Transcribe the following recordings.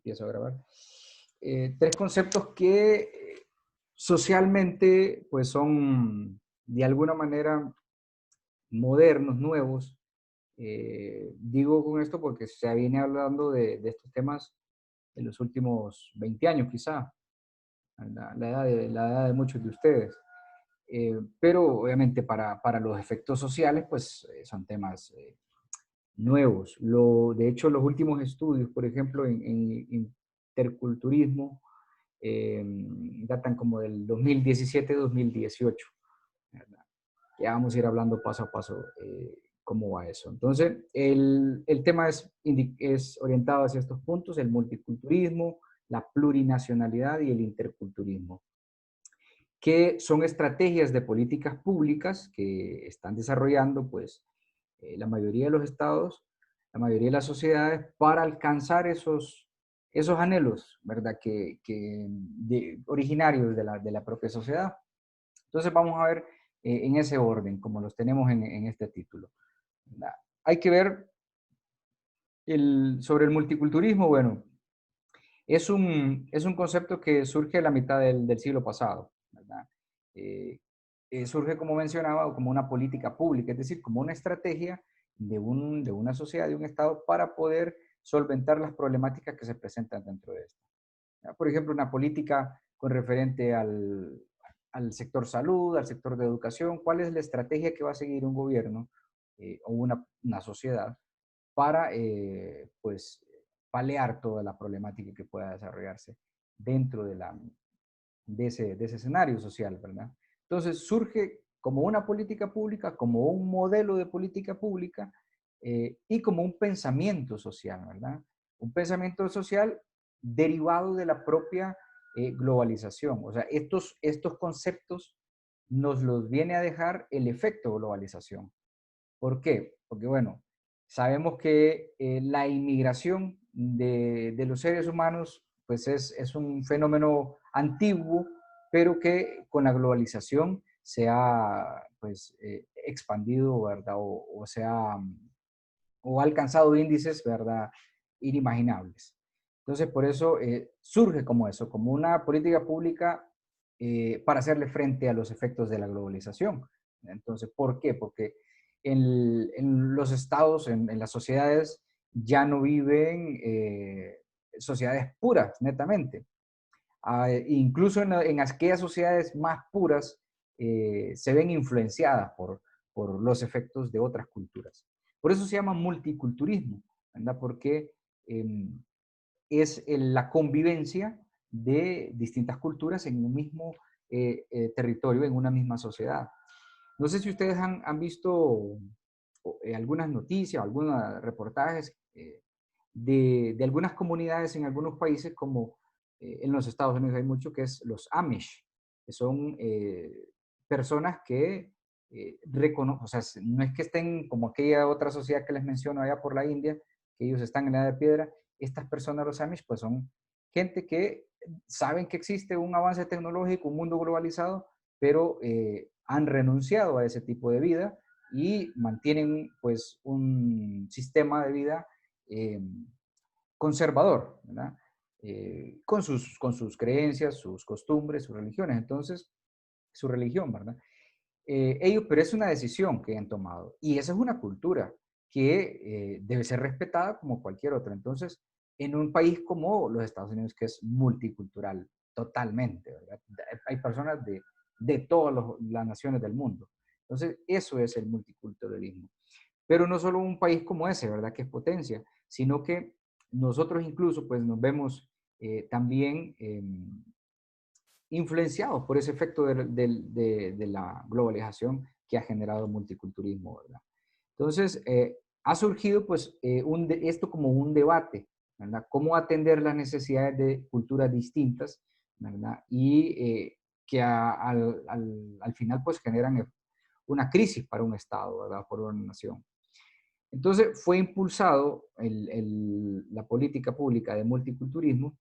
empiezo a grabar. Tres conceptos que socialmente pues son de alguna manera modernos, nuevos. Digo con esto porque se viene hablando de estos temas en los últimos 20 años quizá, la edad de muchos de ustedes. Pero obviamente para los efectos sociales pues son temas nuevos. De hecho, los últimos estudios, por ejemplo, en interculturismo, datan como del 2017-2018, ¿verdad? Ya vamos a ir hablando paso a paso cómo va eso. Entonces, el tema es orientado hacia estos puntos: el multiculturismo, la plurinacionalidad y el interculturismo, que son estrategias de políticas públicas que están desarrollando pues la mayoría de los estados, la mayoría de las sociedades para alcanzar esos anhelos, ¿verdad? Originarios de la propia sociedad. Entonces vamos a ver en ese orden, como los tenemos en este título, ¿verdad? Hay que ver sobre el multiculturismo. Bueno, es un concepto que surge a la mitad del siglo pasado, ¿verdad? Eh, Surge, como mencionaba, como una política pública, es decir, como una estrategia de una sociedad, de un Estado, para poder solventar las problemáticas que se presentan dentro de esto. ¿Ya? Por ejemplo, una política con referente al sector salud, al sector de educación. ¿Cuál es la estrategia que va a seguir un gobierno o una sociedad para pues paliar toda la problemática que pueda desarrollarse dentro de ese escenario social, ¿verdad? Entonces surge como una política pública, como un modelo de política pública y como un pensamiento social, ¿verdad? Un pensamiento social derivado de la propia globalización. O sea, estos conceptos nos los viene a dejar el efecto globalización. ¿Por qué? Porque, bueno, sabemos que la inmigración de los seres humanos pues es un fenómeno antiguo, pero que con la globalización se ha pues expandido, ¿verdad? O ha alcanzado índices, ¿verdad? Inimaginables. Entonces, por eso surge como eso, como una política pública para hacerle frente a los efectos de la globalización. Entonces, ¿por qué? Porque en los estados, en las sociedades, ya no viven sociedades puras, netamente. Incluso en aquellas sociedades más puras se ven influenciadas por los efectos de otras culturas. Por eso se llama multiculturismo, ¿verdad? Porque eh, es la convivencia de distintas culturas en un mismo territorio, en una misma sociedad. No sé si ustedes han visto algunas noticias, algunos reportajes de algunas comunidades en algunos países, como en los Estados Unidos hay mucho, que es los Amish, que son personas que reconocen, o sea, no es que estén como aquella otra sociedad que les menciono allá por la India, que ellos están en la edad de piedra. Estas personas, los Amish, pues son gente que saben que existe un avance tecnológico, un mundo globalizado, pero han renunciado a ese tipo de vida y mantienen pues un sistema de vida eh, conservador, ¿verdad? Con sus creencias, sus costumbres, sus religiones. Entonces, su religión, ¿verdad? Pero es una decisión que han tomado y esa es una cultura que debe ser respetada como cualquier otra. Entonces, en un país como los Estados Unidos, que es multicultural totalmente, ¿verdad? Hay personas de todas las naciones del mundo. Entonces, eso es el multiculturalismo. Pero no solo un país como ese, ¿verdad? Que es potencia, sino que nosotros incluso pues nos vemos también influenciados por ese efecto de la globalización que ha generado el multiculturismo, ¿verdad? Entonces, ha surgido pues esto como un debate, ¿verdad? Cómo atender las necesidades de culturas distintas, ¿verdad? Y que al final pues generan una crisis para un Estado, ¿verdad? Por una nación. Entonces, fue impulsado la política pública de multiculturismo,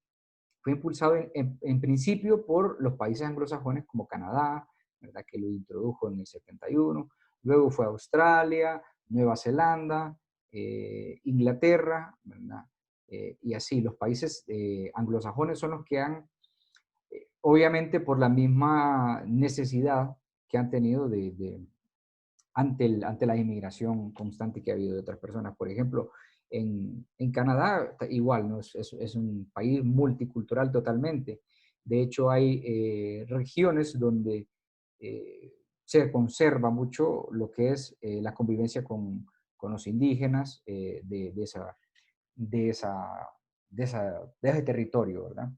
fue impulsado en principio por los países anglosajones como Canadá, ¿verdad? Que lo introdujo en el 71, luego fue Australia, Nueva Zelanda, Inglaterra, ¿verdad? y así. Los países anglosajones son los que han, obviamente por la misma necesidad que han tenido ante la inmigración constante que ha habido de otras personas. Por ejemplo, en Canadá igual, ¿no? Es un país multicultural totalmente. De hecho, hay regiones donde se conserva mucho lo que es la convivencia con los indígenas de, esa, de ese territorio, ¿verdad?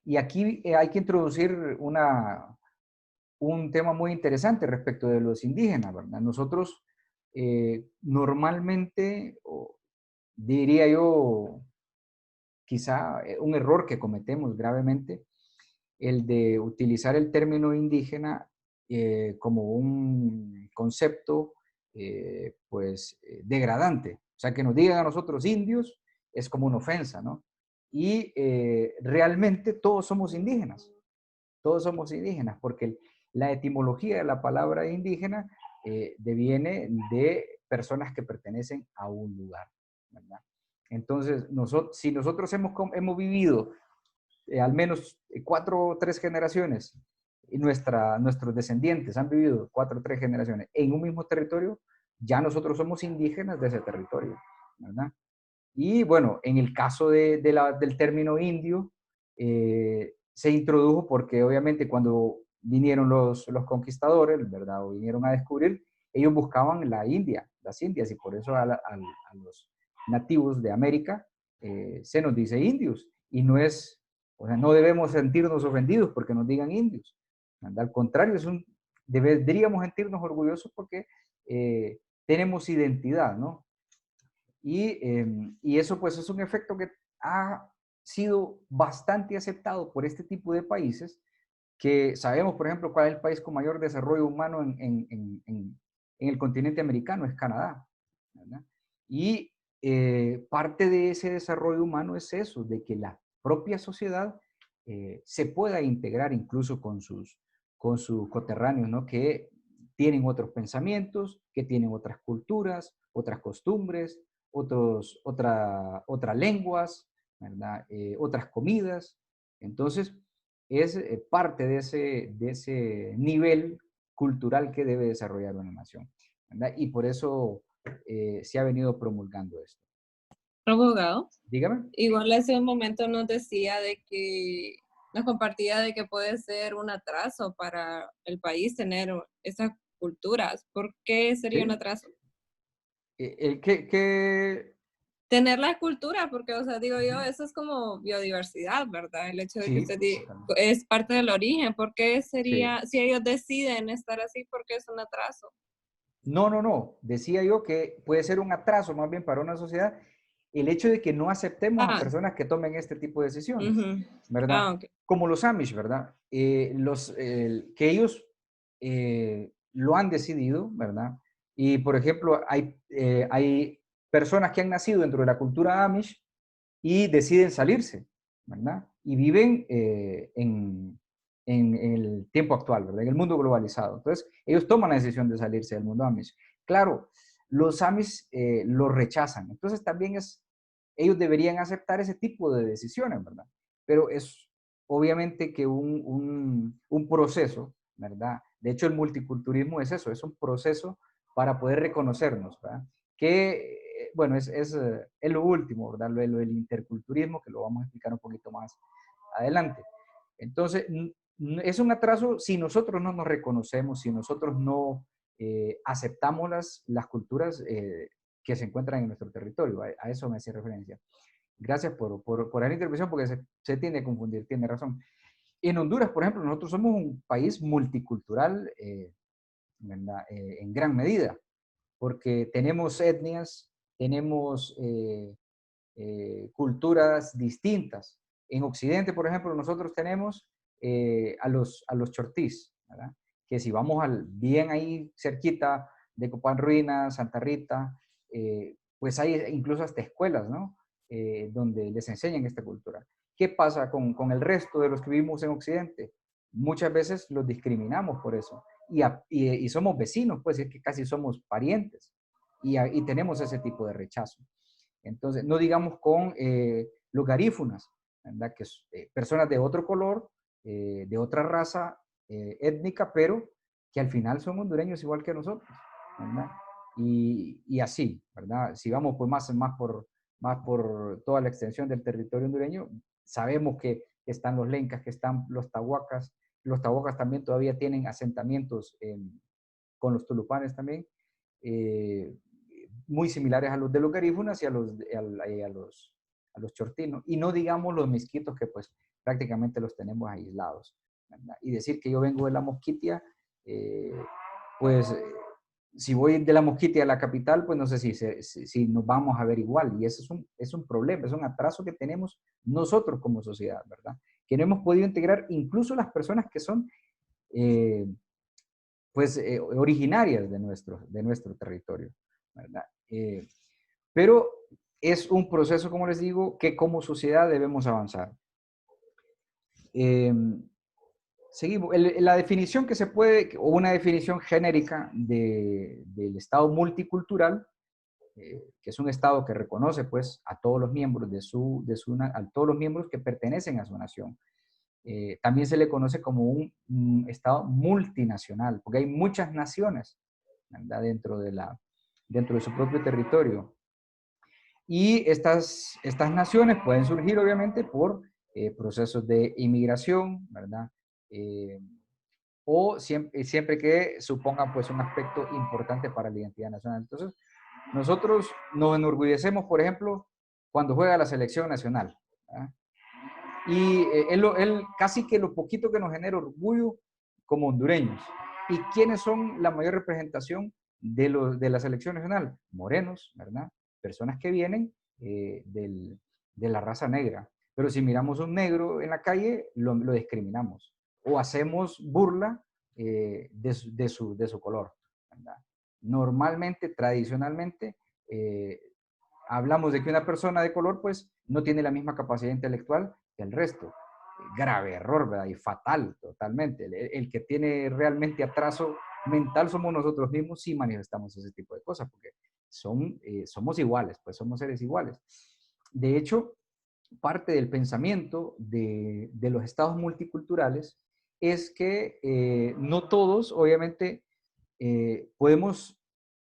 Y aquí hay que introducir un tema muy interesante respecto de los indígenas, ¿verdad? Nosotros normalmente, diría yo, quizá un error que cometemos gravemente, el de utilizar el término indígena como un concepto, degradante. O sea, que nos digan a nosotros indios es como una ofensa, ¿no? Y realmente todos somos indígenas, porque la etimología de la palabra indígena deviene de personas que pertenecen a un lugar, ¿verdad? Entonces, si nosotros hemos vivido al menos 4 o 3 generaciones, y nuestros descendientes han vivido 4 o 3 generaciones en un mismo territorio, ya nosotros somos indígenas de ese territorio, ¿verdad? Y bueno, en el caso del término indio, se introdujo porque obviamente cuando vinieron los conquistadores, ¿verdad? O vinieron a descubrir, ellos buscaban la India, las Indias, y por eso a los nativos de América se nos dice indios. Y no es, o sea, no debemos sentirnos ofendidos porque nos digan indios. ¿Verdad? Al contrario, deberíamos sentirnos orgullosos porque tenemos identidad, ¿no? Y eso pues es un efecto que ha sido bastante aceptado por este tipo de países, que sabemos, por ejemplo, cuál es el país con mayor desarrollo humano en el continente americano, es Canadá, ¿verdad? Y parte de ese desarrollo humano es eso, de que la propia sociedad se pueda integrar incluso con sus coterráneos, ¿no? Que tienen otros pensamientos, que tienen otras culturas, otras costumbres, otras lenguas, ¿verdad? Otras comidas. Entonces, es parte de ese nivel cultural que debe desarrollar una nación, ¿verdad? Y por eso se ha venido promulgando esto. Abogado, Dígame. igual hace un momento nos decía de que, nos compartía de que puede ser un atraso para el país tener esas culturas. ¿Por qué sería un Sí. atraso? ¿Qué? Tener la cultura, porque, o sea, digo yo, eso es como biodiversidad, ¿verdad? El hecho de que Sí, usted totalmente. es parte del origen. ¿Por qué Sí. sería, si ellos deciden estar así, por qué es un atraso? No, no, no. Decía yo que puede ser un atraso más bien para una sociedad el hecho de que no aceptemos a Ah, personas que tomen este tipo de decisiones, ujú. ¿verdad? Ah, ok. Como los Amish, ¿verdad? Que ellos lo han decidido, ¿verdad? Y, por ejemplo, hay personas que han nacido dentro de la cultura Amish y deciden salirse, ¿verdad? Y viven en el tiempo actual, ¿verdad? En el mundo globalizado. Entonces, ellos toman la decisión de salirse del mundo Amish. Claro, los Amish lo rechazan. Entonces, también ellos deberían aceptar ese tipo de decisiones, ¿verdad? Pero es obviamente que un proceso, ¿verdad? De hecho, el multiculturalismo es eso, es un proceso para poder reconocernos, ¿verdad? Que bueno, es lo último, ¿verdad? Lo del interculturismo, que lo vamos a explicar un poquito más adelante. Entonces, es un atraso si nosotros no nos reconocemos, si nosotros no aceptamos las culturas que se encuentran en nuestro territorio. A eso me hacía referencia. Gracias por la intervención, porque se tiende a confundir, tiene razón. En Honduras, por ejemplo, nosotros somos un país multicultural, ¿verdad? En gran medida, porque tenemos etnias, tenemos culturas distintas. En Occidente, por ejemplo, nosotros tenemos a los chortís, ¿verdad? Que si vamos bien ahí cerquita de Copán Ruinas, Santa Rita, pues hay incluso hasta escuelas, ¿no? Donde les enseñan esta cultura. ¿Qué pasa con el resto de los que vivimos en Occidente? Muchas veces los discriminamos por eso. Y somos vecinos, pues es que casi somos parientes. Y tenemos ese tipo de rechazo. Entonces, no digamos con los garífunas, ¿verdad? Que es, personas de otro color, de otra raza étnica, pero que al final son hondureños igual que nosotros, ¿verdad? Y así, ¿verdad? Si vamos pues más por toda la extensión del territorio hondureño, sabemos que están los lencas, que están los tahuacas también todavía tienen asentamientos con los tulupanes también, eh, muy similares a los de los garífunas y a los chortinos. Y no digamos los misquitos que pues prácticamente los tenemos aislados, ¿verdad? Y decir que yo vengo de la Mosquitia, eh, pues si voy de la Mosquitia a la capital, pues no sé si nos vamos a ver igual. Y ese es un problema, es un atraso que tenemos nosotros como sociedad, ¿verdad? Que no hemos podido integrar incluso las personas que son eh, originarias de nuestro territorio, ¿verdad? Pero es un proceso, como les digo, que como sociedad debemos avanzar. Eh, Seguimos. La definición que se puede, o una definición genérica del Estado multicultural, que es un Estado que reconoce pues a todos los miembros a todos los miembros que pertenecen a su nación. También se le conoce como un Estado multinacional, porque hay muchas naciones, ¿verdad? Dentro de su propio territorio. Y estas naciones pueden surgir obviamente por procesos de inmigración, ¿verdad? Eh, o siempre que supongan pues un aspecto importante para la identidad nacional. Entonces, nosotros nos enorgullecemos, por ejemplo, cuando juega la selección nacional, ¿verdad? Y él casi que lo poquito que nos genera orgullo como hondureños. ¿Y quiénes son la mayor representación de la selección nacional? Morenos, ¿verdad? Personas que vienen de la raza negra. Pero si miramos un negro en la calle, lo discriminamos. O hacemos burla de su color, ¿verdad? Normalmente, tradicionalmente, hablamos de que una persona de color pues no tiene la misma capacidad intelectual que el resto. Grave error, ¿verdad? Y fatal totalmente. El que tiene realmente atraso mental somos nosotros mismos si manifestamos ese tipo de cosas, porque somos iguales, pues somos seres iguales. De hecho, parte del pensamiento de los estados multiculturales es que no todos, obviamente, podemos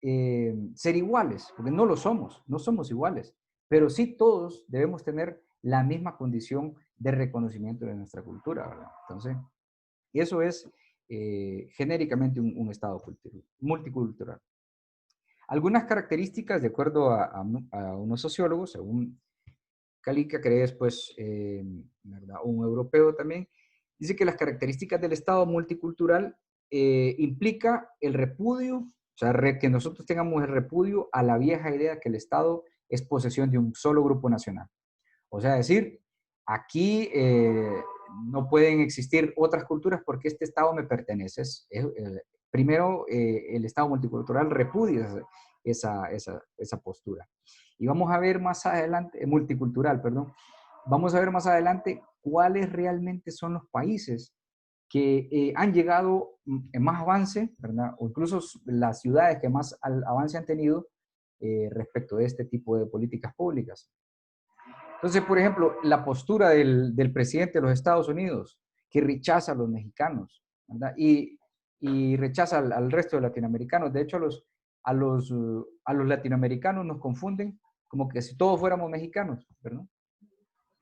ser iguales, porque no lo somos, no somos iguales, pero sí todos debemos tener la misma condición de reconocimiento de nuestra cultura, ¿verdad? Entonces, eso es genéricamente un estado multicultural. Algunas características, de acuerdo a unos sociólogos, según Calica, que es pues, ¿verdad? Un europeo también, dice que las características del Estado multicultural implica el repudio, o sea, que nosotros tengamos el repudio a la vieja idea que el Estado es posesión de un solo grupo nacional. O sea, decir, aquí no pueden existir otras culturas porque este Estado me pertenece. Primero, el Estado multicultural repudia esa postura. Y vamos a ver más adelante, multicultural, perdón, vamos a ver más adelante cuáles realmente son los países que han llegado en más avance, ¿verdad? O incluso las ciudades que más avance han tenido respecto de este tipo de políticas públicas. Entonces, por ejemplo, la postura del presidente de los Estados Unidos, que rechaza a los mexicanos, ¿verdad? Y rechaza al resto de latinoamericanos. De hecho, a los latinoamericanos nos confunden como que si todos fuéramos mexicanos, ¿verdad?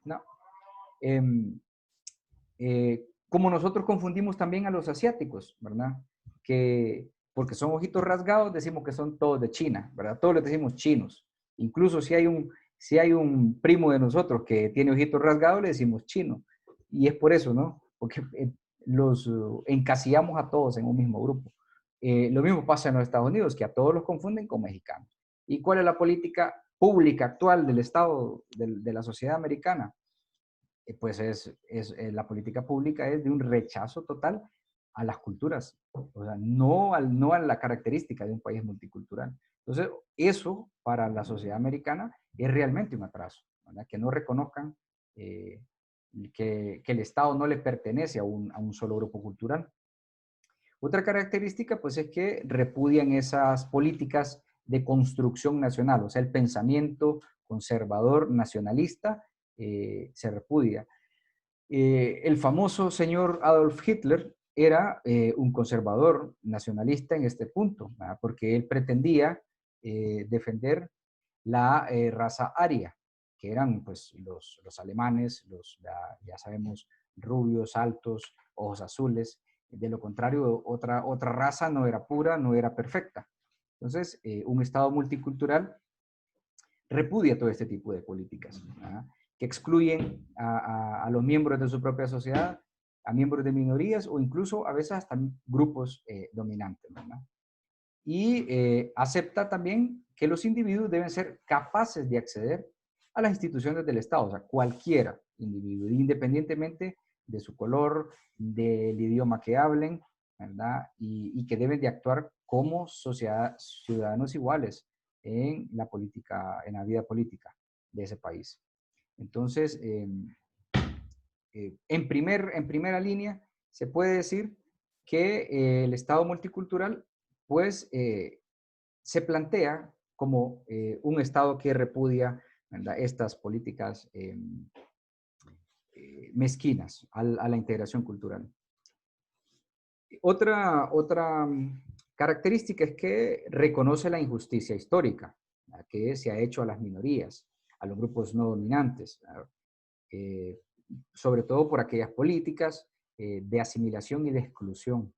No. Como nosotros confundimos también a los asiáticos, ¿verdad? Que porque son ojitos rasgados decimos que son todos de China, ¿verdad? Todos les decimos chinos. Incluso si hay un primo de nosotros que tiene ojitos rasgados, le decimos chino. Y es por eso, ¿no? Porque los encasillamos a todos en un mismo grupo. Lo mismo pasa en los Estados Unidos, que a todos los confunden con mexicanos. ¿Y cuál es la política pública actual del Estado, de la sociedad americana? Pues la política pública es de un rechazo total a las culturas, o sea, no a la característica de un país multicultural. Entonces, eso para la sociedad americana es realmente un atraso, ¿verdad? Que no reconozcan que el Estado no le pertenece a un solo grupo cultural. Otra característica, pues, es que repudian esas políticas de construcción nacional, o sea, el pensamiento conservador nacionalista, se repudia. El famoso señor Adolf Hitler era un conservador nacionalista en este punto, ¿verdad? Porque él pretendía defender la raza aria, que eran pues los alemanes, ya sabemos, rubios, altos, ojos azules. De lo contrario, otra raza no era pura, no era perfecta. Entonces, un Estado multicultural repudia todo este tipo de políticas, ¿verdad? Que excluyen a los miembros de su propia sociedad, a miembros de minorías o incluso a veces hasta grupos dominantes, ¿verdad? Y acepta también que los individuos deben ser capaces de acceder a las instituciones del Estado, o sea, cualquier individuo, independientemente de su color, del idioma que hablen, ¿verdad? Y que deben de actuar como ciudadanos iguales en la política, en la vida política de ese país. Entonces, en primera línea, se puede decir que el Estado multicultural, pues, se plantea como un Estado que repudia, ¿verdad?, estas políticas mezquinas a la integración cultural. Otra característica es que reconoce la injusticia histórica, ¿verdad?, que se ha hecho a las minorías, a los grupos no dominantes, sobre todo por aquellas políticas de asimilación y de exclusión.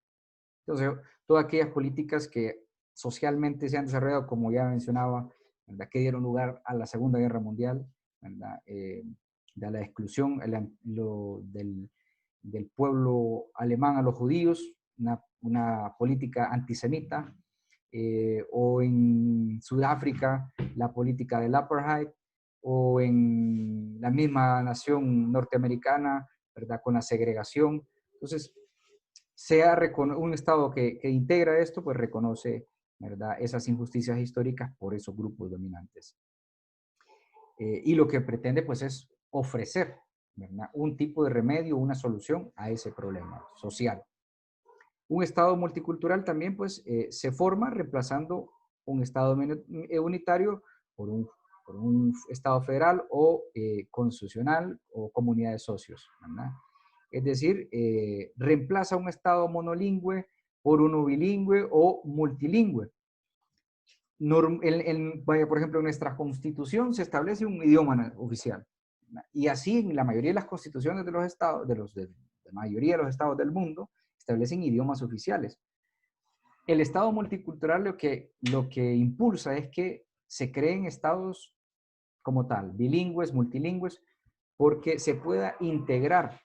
Entonces, todas aquellas políticas que socialmente se han desarrollado, como ya mencionaba, ¿verdad?, que dieron lugar a la Segunda Guerra Mundial, ¿verdad?, de la exclusión del pueblo alemán a los judíos, una política antisemita, o en Sudáfrica la política del apartheid, o en la misma nación norteamericana, ¿verdad?, con la segregación. Entonces, sea un Estado que integra esto, pues reconoce, ¿verdad?, esas injusticias históricas por esos grupos dominantes. Y lo que pretende, pues, es ofrecer, ¿verdad?, un tipo de remedio, una solución a ese problema social. Un Estado multicultural también, pues, se forma reemplazando un Estado unitario por un Estado federal o constitucional o comunidad de socios, ¿verdad? Es decir, reemplaza un Estado monolingüe por uno bilingüe o multilingüe. Vaya, por ejemplo, en nuestra Constitución se establece un idioma oficial, ¿verdad? Y así en la mayoría de las constituciones de los estados, de la mayoría de los estados del mundo, establecen idiomas oficiales. El Estado multicultural lo que impulsa es que se creen estados como tal, bilingües, multilingües, porque se pueda integrar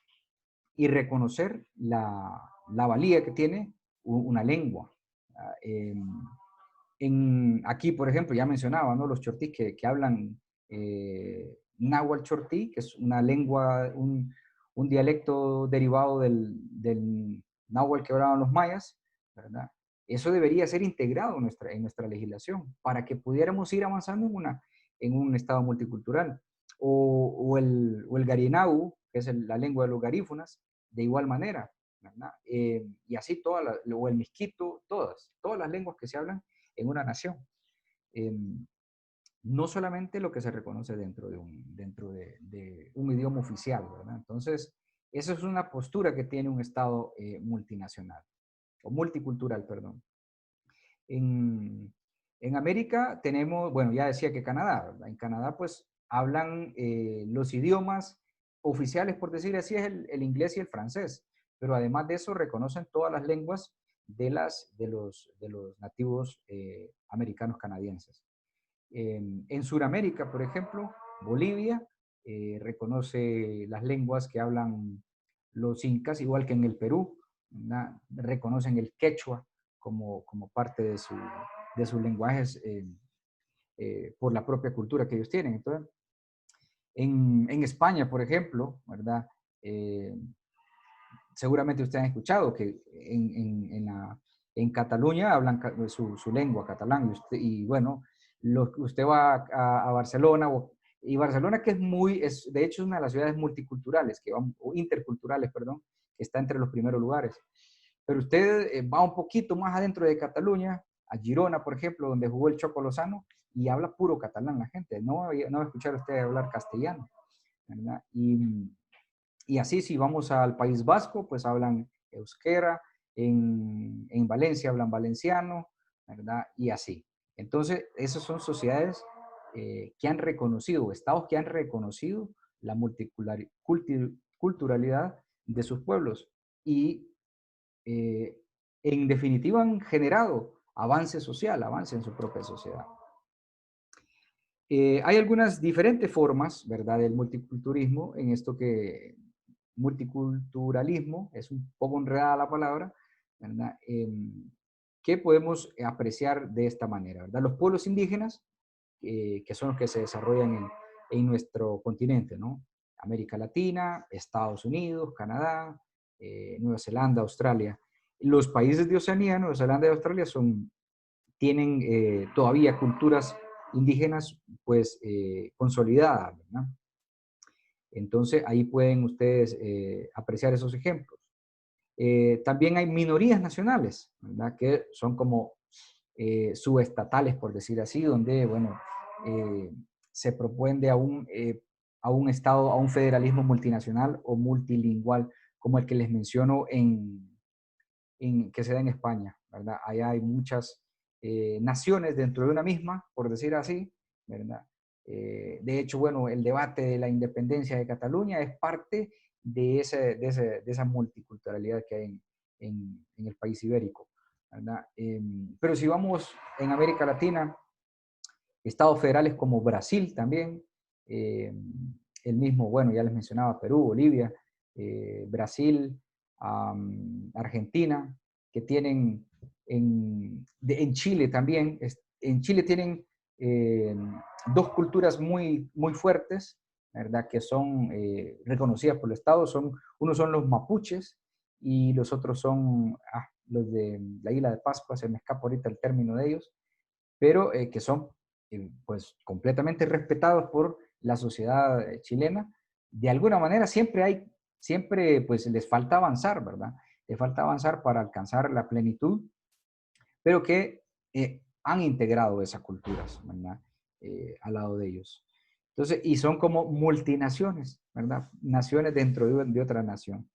y reconocer la valía que tiene una lengua. Aquí, por ejemplo, ya mencionaba, ¿no?, los chortís que hablan náhuatl chortí, que es una lengua, un dialecto derivado del náhuatl que hablaban los mayas, ¿verdad? Eso debería ser integrado en nuestra legislación para que pudiéramos ir avanzando en un estado multicultural. O el garinau, que es la lengua de los garífunas, de igual manera, ¿verdad? Y así o el misquito, todas las lenguas que se hablan en una nación. No solamente lo que se reconoce dentro de un idioma oficial, ¿verdad? Entonces, esa es una postura que tiene un Estado multinacional, o multicultural, perdón. En América tenemos, bueno, ya decía que Canadá, ¿verdad? En Canadá pues hablan los idiomas oficiales, por decir así, es el inglés y el francés, pero además de eso reconocen todas las lenguas de los nativos americanos canadienses. En Sudamérica, por ejemplo, Bolivia reconoce las lenguas que hablan los incas, igual que en el Perú, ¿verdad? Reconocen el quechua como parte de sus lenguajes por la propia cultura que ellos tienen. Entonces, en España, por ejemplo, ¿verdad? Seguramente ustedes han escuchado que en Cataluña hablan su lengua catalán y bueno, usted va a Barcelona y Barcelona que de hecho es una de las ciudades multiculturales, o interculturales, perdón, que está entre los primeros lugares. Pero usted va un poquito más adentro de Cataluña, a Girona, por ejemplo, donde jugó el Choco Lozano, y habla puro catalán la gente, no va a escuchar usted hablar castellano, ¿verdad? Y así si vamos al País Vasco, pues hablan euskera, en Valencia hablan valenciano, ¿verdad? Y así. Entonces, esas son sociedades que han reconocido, estados que han reconocido la multiculturalidad de sus pueblos y en definitiva han generado avance social, avance en su propia sociedad. Hay algunas diferentes formas, ¿verdad?, del multiculturalismo, en esto que multiculturalismo, es un poco enredada la palabra, ¿verdad? Que podemos apreciar de esta manera, ¿verdad? Los pueblos indígenas, que son los que se desarrollan en nuestro continente, ¿no? América Latina, Estados Unidos, Canadá, Nueva Zelanda, Australia. Los países de Oceanía, Nueva Zelanda y Australia tienen todavía culturas indígenas pues consolidadas, ¿verdad? Entonces ahí pueden ustedes apreciar esos ejemplos. También hay minorías nacionales, ¿verdad? Que son como subestatales, por decir así, donde, bueno, se propone a un Estado, a un federalismo multinacional o multilingüal, como el que les menciono que se da en España, ¿verdad? Allá hay muchas naciones dentro de una misma, por decir así, ¿verdad? De hecho, bueno, el debate de la independencia de Cataluña es parte de esa multiculturalidad que hay en el país ibérico, ¿verdad? Pero si vamos en América Latina, estados federales como Brasil también, el mismo, bueno, ya les mencionaba Perú, Bolivia, Brasil, Argentina, que tienen en Chile también, en Chile tienen dos culturas muy, muy fuertes, ¿verdad? Que son reconocidas por el Estado. Unos son los mapuches y los otros son los de la isla de Pascua, se me escapa ahorita el término de ellos, pero que son pues completamente respetados por la sociedad chilena. De alguna manera siempre pues les falta avanzar, ¿verdad? Les falta avanzar para alcanzar la plenitud, pero que han integrado esas culturas, ¿verdad? Al lado de ellos. Entonces, y son como multinaciones, ¿verdad? Naciones dentro de otra nación.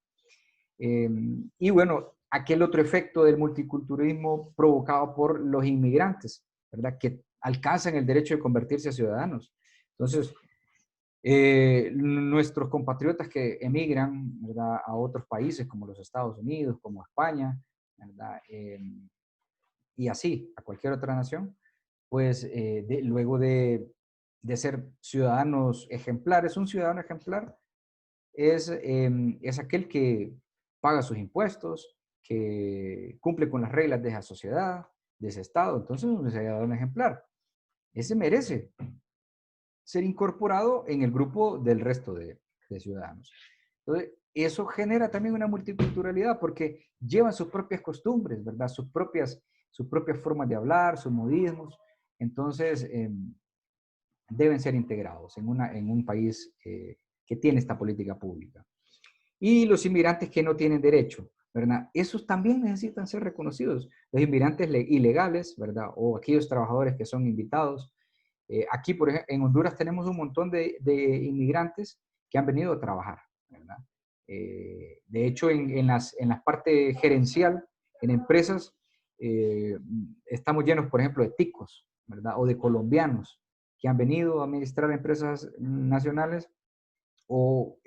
Y bueno, aquel otro efecto del multiculturalismo provocado por los inmigrantes, ¿verdad? Que alcanzan el derecho de convertirse a ciudadanos. Entonces, nuestros compatriotas que emigran, ¿verdad?, a otros países como los Estados Unidos, como España, ¿verdad? Y así, a cualquier otra nación, pues luego de ser ciudadanos ejemplares, un ciudadano ejemplar es aquel que paga sus impuestos, que cumple con las reglas de esa sociedad, de ese Estado. Entonces, un ciudadano ejemplar. Ese merece ser incorporado en el grupo del resto de ciudadanos. Entonces, eso genera también una multiculturalidad porque llevan sus propias costumbres, ¿verdad? Sus propias formas de hablar, sus modismos. Entonces, deben ser integrados en un país que tiene esta política pública. Y los inmigrantes que no tienen derecho, ¿verdad? Esos también necesitan ser reconocidos. Los inmigrantes ilegales, ¿verdad? O aquellos trabajadores que son invitados. Aquí, por ejemplo, en Honduras tenemos un montón de inmigrantes que han venido a trabajar, ¿verdad? De hecho, en la parte gerencial, en empresas, estamos llenos, por ejemplo, de ticos, ¿verdad? O de colombianos que han venido a administrar empresas nacionales o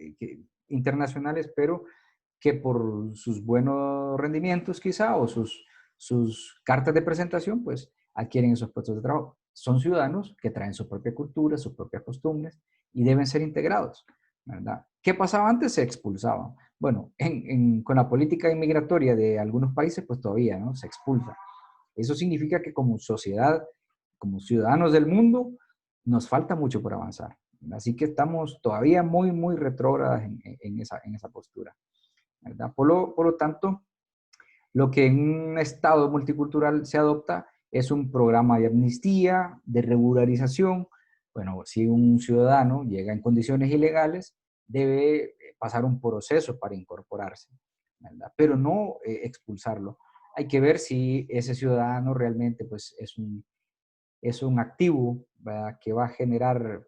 internacionales, pero que por sus buenos rendimientos quizá o sus cartas de presentación, pues adquieren esos puestos de trabajo. Son ciudadanos que traen su propia cultura, sus propias costumbres y deben ser integrados, ¿verdad? ¿Qué pasaba antes? Se expulsaban. Bueno, con la política inmigratoria de algunos países, pues todavía, ¿no? Se expulsa. Eso significa que como sociedad, como ciudadanos del mundo, nos falta mucho por avanzar. Así que estamos todavía muy, muy retrógradas en esa postura, ¿verdad? Por lo tanto, lo que en un Estado multicultural se adopta es un programa de amnistía, de regularización. Bueno, si un ciudadano llega en condiciones ilegales, debe pasar un proceso para incorporarse, ¿verdad? Pero no expulsarlo. Hay que ver si ese ciudadano realmente pues, es un activo, ¿verdad?, que va a generar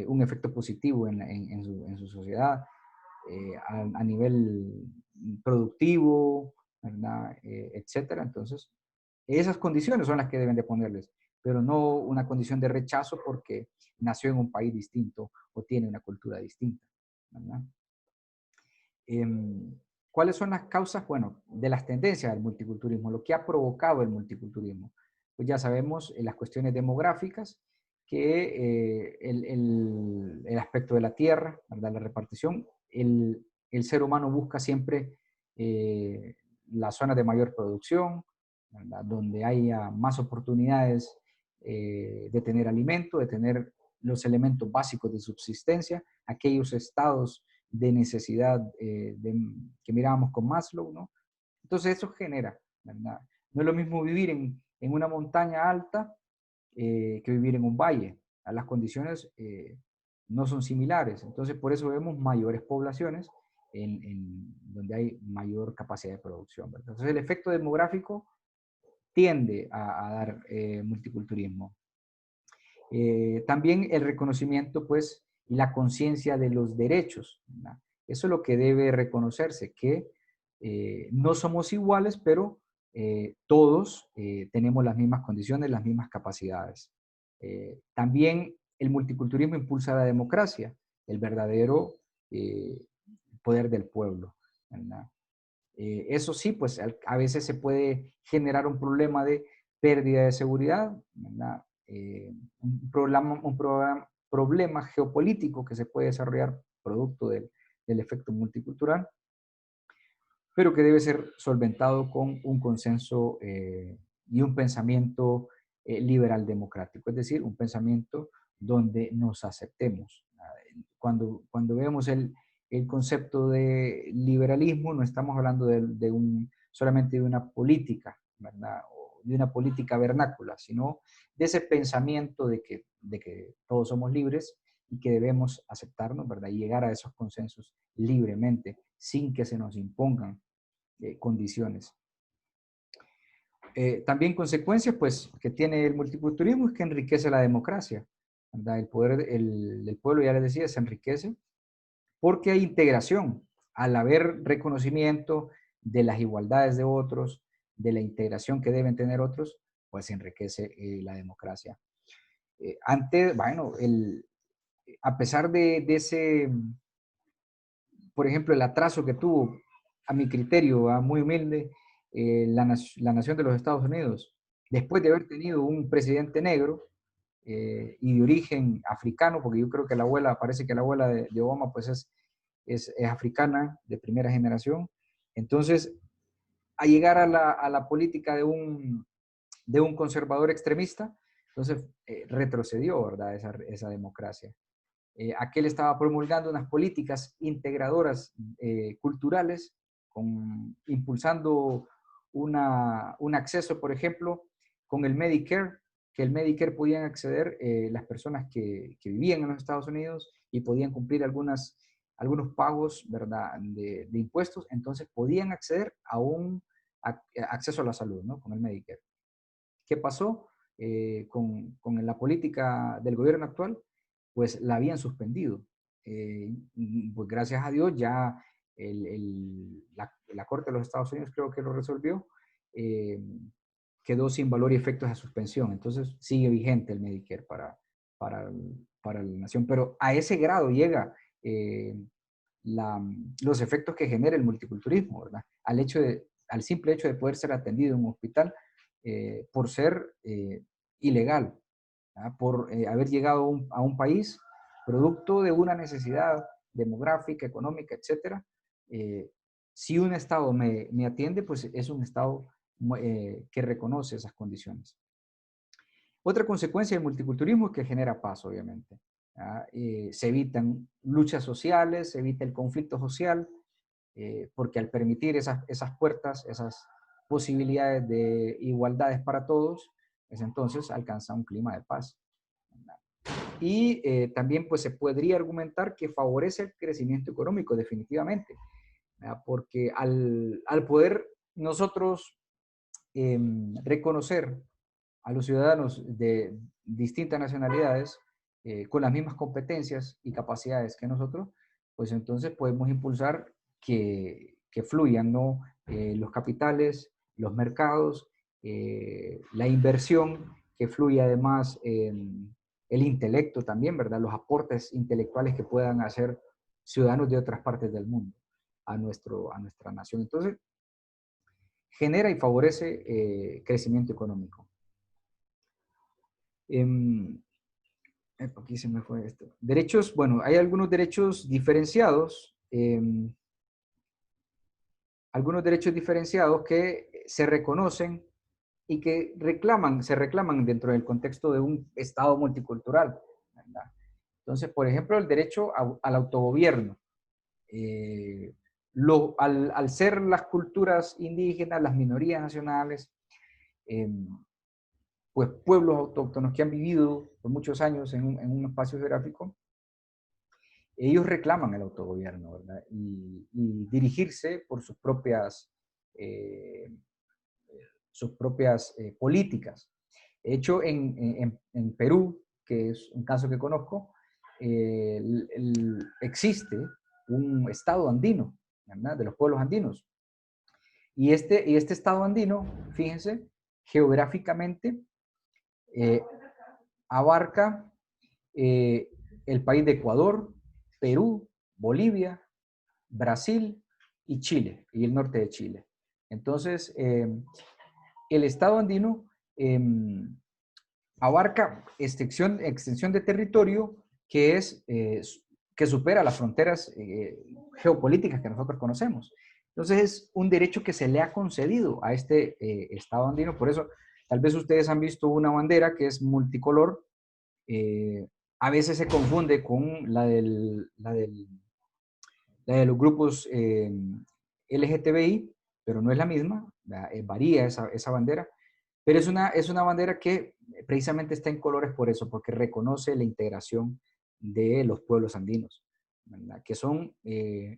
un efecto positivo en su sociedad, a nivel productivo, ¿verdad? Etcétera. Entonces, esas condiciones son las que deben de ponerles, pero no una condición de rechazo porque nació en un país distinto o tiene una cultura distinta, ¿verdad? Em, ¿Cuáles son las causas, bueno, de las tendencias del multiculturalismo? Lo que ha provocado el multiculturalismo. Pues ya sabemos las cuestiones demográficas, que el aspecto de la tierra, ¿verdad?, la repartición, el ser humano busca siempre las zonas de mayor producción, ¿verdad?, donde haya más oportunidades de tener alimento, de tener los elementos básicos de subsistencia, aquellos estados de necesidad que mirábamos con Maslow, ¿no? Entonces eso genera, ¿verdad? No es lo mismo vivir en una montaña alta que vivir en un valle. Las condiciones no son similares. Entonces por eso vemos mayores poblaciones donde hay mayor capacidad de producción, ¿verdad? Entonces el efecto demográfico tiende a dar multiculturalismo. También el reconocimiento, pues, y la conciencia de los derechos, ¿verdad? Eso es lo que debe reconocerse, que no somos iguales, pero todos tenemos las mismas condiciones, las mismas capacidades. También el multiculturalismo impulsa la democracia, el verdadero eh, poder del pueblo, ¿verdad? Eso sí, pues a veces se puede generar un problema de pérdida de seguridad, ¿verdad? Problema geopolítico que se puede desarrollar producto del efecto multicultural, pero que debe ser solventado con un consenso y un pensamiento liberal democrático, es decir, un pensamiento donde nos aceptemos. Cuando vemos el concepto de liberalismo, no estamos hablando solamente de una política, ¿verdad?, o de una política vernácula, sino de ese pensamiento de que todos somos libres y que debemos aceptarnos, ¿verdad?, y llegar a esos consensos libremente, sin que se nos impongan condiciones. También consecuencias, pues, que tiene el multiculturalismo es que enriquece la democracia, ¿verdad? El poder del pueblo, ya les decía, se enriquece porque hay integración. Al haber reconocimiento de las igualdades de otros, de la integración que deben tener otros, pues se enriquece la democracia. Bueno, a pesar de ese, por ejemplo, el atraso que tuvo, a mi criterio, muy humilde, la nación de los Estados Unidos, después de haber tenido un presidente negro y de origen africano, porque yo creo que parece que la abuela de Obama pues es africana de primera generación. Entonces, a llegar a la política de un conservador extremista, entonces retrocedió, ¿verdad?, esa democracia. Aquel estaba promulgando unas políticas integradoras culturales, impulsando un acceso, por ejemplo, con el Medicare, que el Medicare podían acceder las personas que vivían en los Estados Unidos y podían cumplir algunos pagos, ¿verdad?, de impuestos, entonces podían acceder a acceso a la salud, ¿no?, con el Medicare. ¿Qué pasó con la política del gobierno actual? Pues la habían suspendido. Pues gracias a Dios ya la Corte de los Estados Unidos creo que lo resolvió, eh, quedó sin valor y efectos esa suspensión. Entonces sigue vigente el Medicare para, para la nación, pero a ese grado llega eh, los efectos que genera el multiculturalismo, ¿verdad? Al simple hecho de poder ser atendido en un hospital por ser ilegal, ¿verdad?, por haber llegado a un país producto de una necesidad demográfica, económica, etcétera. Si un Estado me atiende, pues es un Estado que reconoce esas condiciones. Otra consecuencia del multiculturalismo es que genera paz, obviamente. Se evitan luchas sociales, se evita el conflicto social, porque al permitir esas puertas, esas posibilidades de igualdades para todos, pues entonces alcanza un clima de paz. Y también pues se podría argumentar que favorece el crecimiento económico definitivamente, ¿verdad?, porque al poder nosotros reconocer a los ciudadanos de distintas nacionalidades con las mismas competencias y capacidades que nosotros, pues entonces podemos impulsar que fluyan, ¿no? Los capitales, los mercados, la inversión, que fluye además el intelecto también, ¿verdad? Los aportes intelectuales que puedan hacer ciudadanos de otras partes del mundo a nuestra nación. Entonces, genera y favorece crecimiento económico. Aquí se me fue esto. Derechos, bueno, hay algunos derechos diferenciados, que se reconocen y que se reclaman dentro del contexto de un Estado multicultural, ¿verdad? Entonces, por ejemplo, el derecho al autogobierno. Al ser las culturas indígenas, las minorías nacionales, pues pueblos autóctonos que han vivido por muchos años en un espacio geográfico, ellos reclaman el autogobierno, ¿verdad? Y dirigirse por sus propias políticas. De hecho, en Perú, que es un caso que conozco, existe un estado andino, ¿verdad? De los pueblos andinos. Y este estado andino, fíjense, geográficamente abarca el país de Ecuador, Perú, Bolivia, Brasil y Chile, y el norte de Chile. Entonces, el estado andino abarca extensión de territorio que supera las fronteras geopolíticas que nosotros conocemos. Entonces es un derecho que se le ha concedido a este estado andino. Por eso, tal vez ustedes han visto una bandera que es multicolor. A veces se confunde con la de los grupos LGTBI, pero no es la misma. Varía esa bandera. Pero es una bandera que precisamente está en colores por eso, porque reconoce la integración de los pueblos andinos, ¿verdad? Que son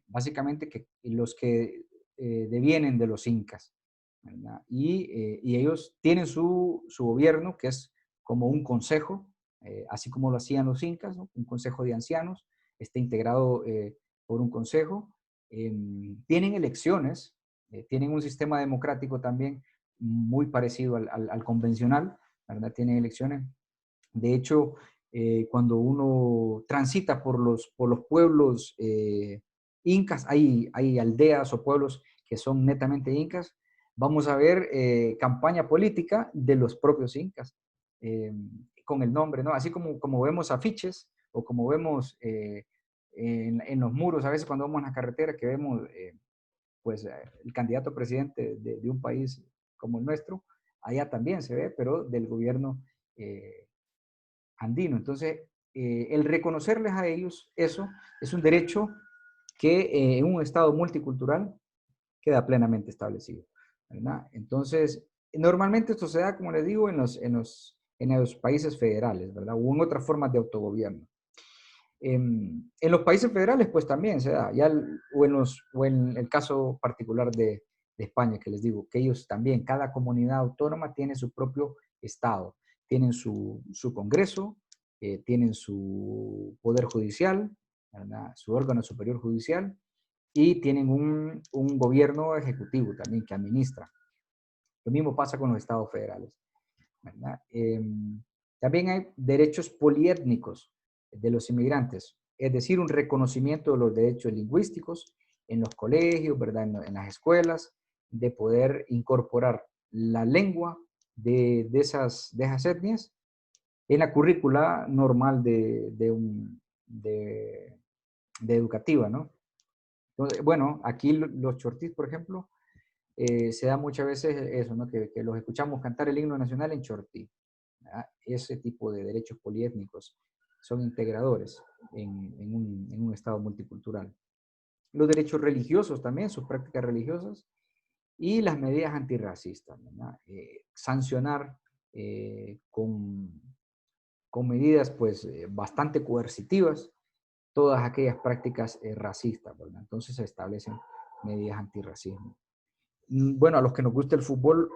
básicamente los que devienen de los incas, ¿verdad? Y ellos tienen su gobierno, que es como un consejo, así como lo hacían los incas, ¿no? Un consejo de ancianos, está integrado por un consejo. Tienen elecciones, tienen un sistema democrático también muy parecido al convencional, ¿verdad? Tienen elecciones. De hecho, cuando uno transita por los pueblos incas, hay aldeas o pueblos que son netamente incas, vamos a ver campaña política de los propios incas, con el nombre, ¿no? Así como vemos afiches o como vemos en los muros, a veces cuando vamos en la carretera que vemos pues el candidato a presidente de un país como el nuestro, allá también se ve, pero del gobierno andino. Entonces, el reconocerles a ellos eso es un derecho que en un Estado multicultural queda plenamente establecido, ¿verdad? Entonces, normalmente esto se da, como les digo, en los países federales, ¿verdad? O en otras formas de autogobierno. En los países federales, pues también se da, o en el caso particular de España, que les digo, que ellos también, cada comunidad autónoma tiene su propio Estado, tienen su Congreso, tienen su Poder Judicial, ¿verdad? Su órgano superior judicial, y tienen un gobierno ejecutivo también que administra. Lo mismo pasa con los estados federales, ¿verdad? También hay derechos poliétnicos de los inmigrantes, es decir, un reconocimiento de los derechos lingüísticos en los colegios, ¿verdad? En las escuelas, de poder incorporar la lengua de esas etnias en la currícula normal de educativa, ¿no? Entonces, bueno, aquí los chortís, por ejemplo, se da muchas veces eso, ¿no? Que los escuchamos cantar el himno nacional en chortí, ¿verdad? Ese tipo de derechos poliétnicos son integradores en un Estado multicultural. Los derechos religiosos también, sus prácticas religiosas, y las medidas antirracistas, ¿verdad? Sancionar con medidas pues bastante coercitivas todas aquellas prácticas racistas, ¿verdad? Entonces se establecen medidas antirracismo. Bueno, a los que nos gusta el fútbol,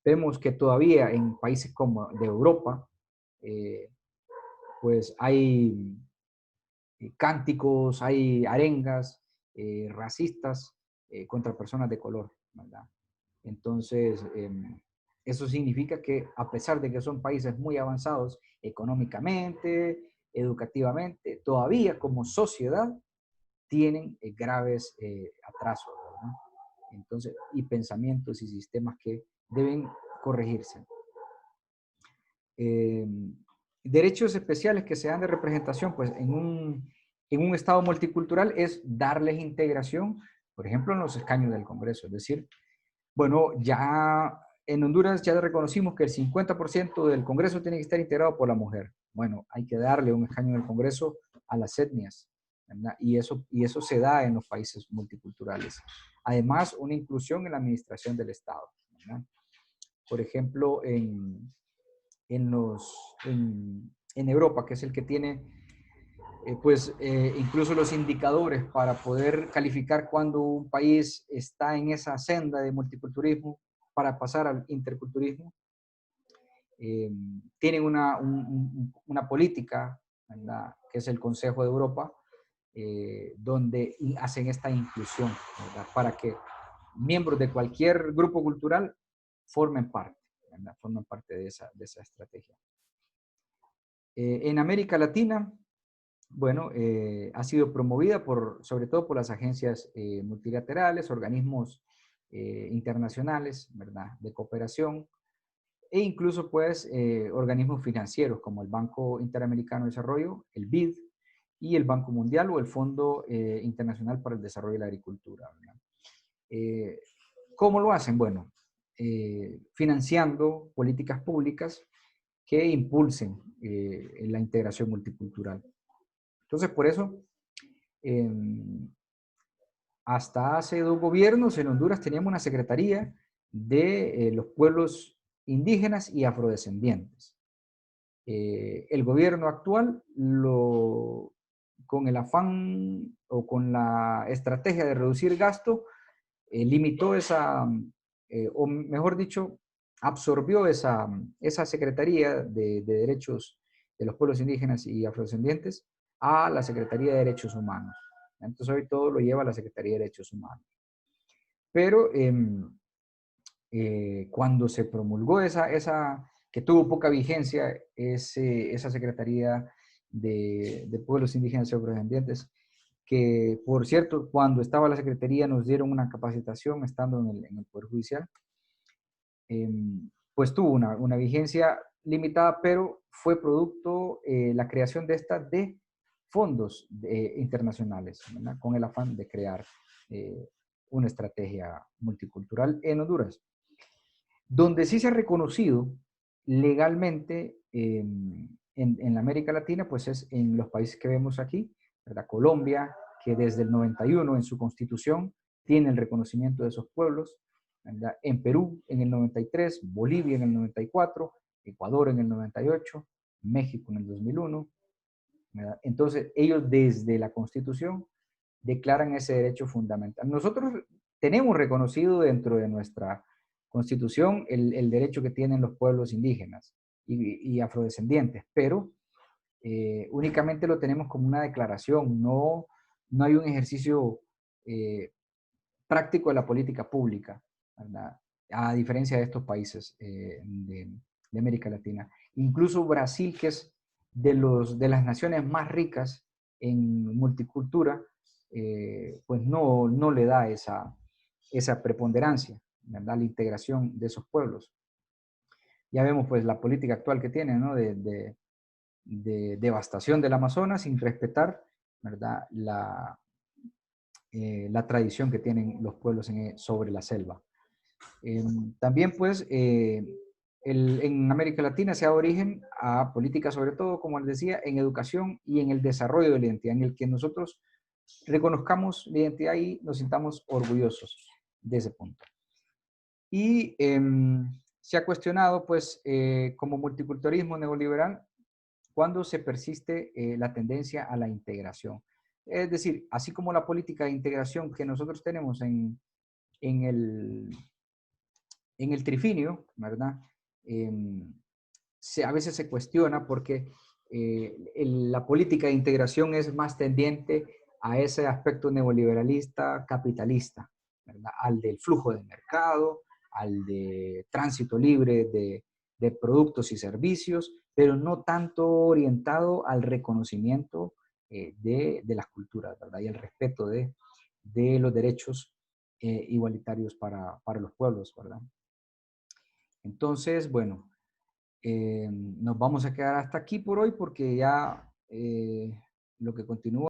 vemos que todavía en países como de Europa, eh, pues hay cánticos, hay arengas racistas contra personas de color, ¿verdad? Entonces, eso significa que a pesar de que son países muy avanzados económicamente, educativamente, todavía como sociedad tienen graves atrasos, ¿verdad? Entonces, y pensamientos y sistemas que deben corregirse. Eh, Derechos especiales que se dan de representación, pues en un Estado multicultural es darles integración, por ejemplo, en los escaños del Congreso. Es decir, bueno, ya en Honduras ya reconocimos que el 50% del Congreso tiene que estar integrado por la mujer. Bueno, hay que darle un escaño en el Congreso a las etnias, ¿verdad? Y eso se da en los países multiculturales. Además, una inclusión en la administración del Estado, ¿verdad? Por ejemplo, en Europa, que es el que tiene incluso los indicadores para poder calificar cuando un país está en esa senda de multiculturalismo para pasar al interculturalismo, tienen una política, ¿verdad? Que es el Consejo de Europa, donde hacen esta inclusión, ¿verdad? Para que miembros de cualquier grupo cultural formen parte, ¿verdad? Formen parte de esa estrategia. En América Latina, bueno, ha sido promovida sobre todo por las agencias multilaterales, organismos internacionales, ¿verdad? De cooperación, e incluso pues organismos financieros como el Banco Interamericano de Desarrollo, el BID, y el Banco Mundial o el Fondo Internacional para el Desarrollo de la Agricultura, ¿verdad? Eh, ¿Cómo lo hacen? Bueno, financiando políticas públicas que impulsen la integración multicultural. Entonces, por eso, eh, hasta hace 2 gobiernos en Honduras teníamos una secretaría de los pueblos indígenas y afrodescendientes. El gobierno actual, con el afán o con la estrategia de reducir gasto, limitó o mejor dicho, absorbió esa Secretaría de Derechos de los Pueblos Indígenas y Afrodescendientes a la Secretaría de Derechos Humanos. Entonces hoy todo lo lleva a la Secretaría de Derechos Humanos. Pero cuando se promulgó que tuvo poca vigencia, esa Secretaría de Pueblos Indígenas y Afrodescendientes, que por cierto, cuando estaba la Secretaría nos dieron una capacitación estando en el Poder Judicial, pues tuvo una vigencia limitada, pero fue producto la creación de fondos internacionales, ¿verdad? Con el afán de crear una estrategia multicultural en Honduras. Donde sí se ha reconocido legalmente en la América Latina, pues es en los países que vemos aquí, ¿verdad? Colombia, que desde el 91 en su constitución tiene el reconocimiento de esos pueblos, ¿verdad? En Perú en el 93, Bolivia en el 94, Ecuador en el 98, México en el 2001, ¿verdad? Entonces ellos desde la constitución declaran ese derecho fundamental. Nosotros tenemos reconocido dentro de nuestra constitución el derecho que tienen los pueblos indígenas y afrodescendientes, pero únicamente lo tenemos como una declaración, no hay un ejercicio práctico de la política pública, ¿verdad? A diferencia de estos países de América Latina. Incluso Brasil, que es de las naciones más ricas en multicultura, pues no le da esa preponderancia, ¿verdad? La integración de esos pueblos. Ya vemos pues la política actual que tiene, ¿no? De devastación del Amazonas sin respetar, ¿verdad? La tradición que tienen los pueblos sobre la selva. También pues en América Latina se da origen a políticas sobre todo, como les decía, en educación y en el desarrollo de la identidad, en el que nosotros reconozcamos la identidad y nos sintamos orgullosos de ese punto. Y se ha cuestionado, pues, como multiculturalismo neoliberal, cuando se persiste la tendencia a la integración. Es decir, así como la política de integración que nosotros tenemos en el trifinio, ¿verdad? A veces se cuestiona porque la política de integración es más tendiente a ese aspecto neoliberalista capitalista, ¿verdad? Al del flujo de mercado, al de tránsito libre de productos y servicios, pero no tanto orientado al reconocimiento de las culturas, ¿verdad? Y el respeto de los derechos igualitarios para los pueblos, ¿verdad? Entonces, bueno, nos vamos a quedar hasta aquí por hoy porque ya lo que continúa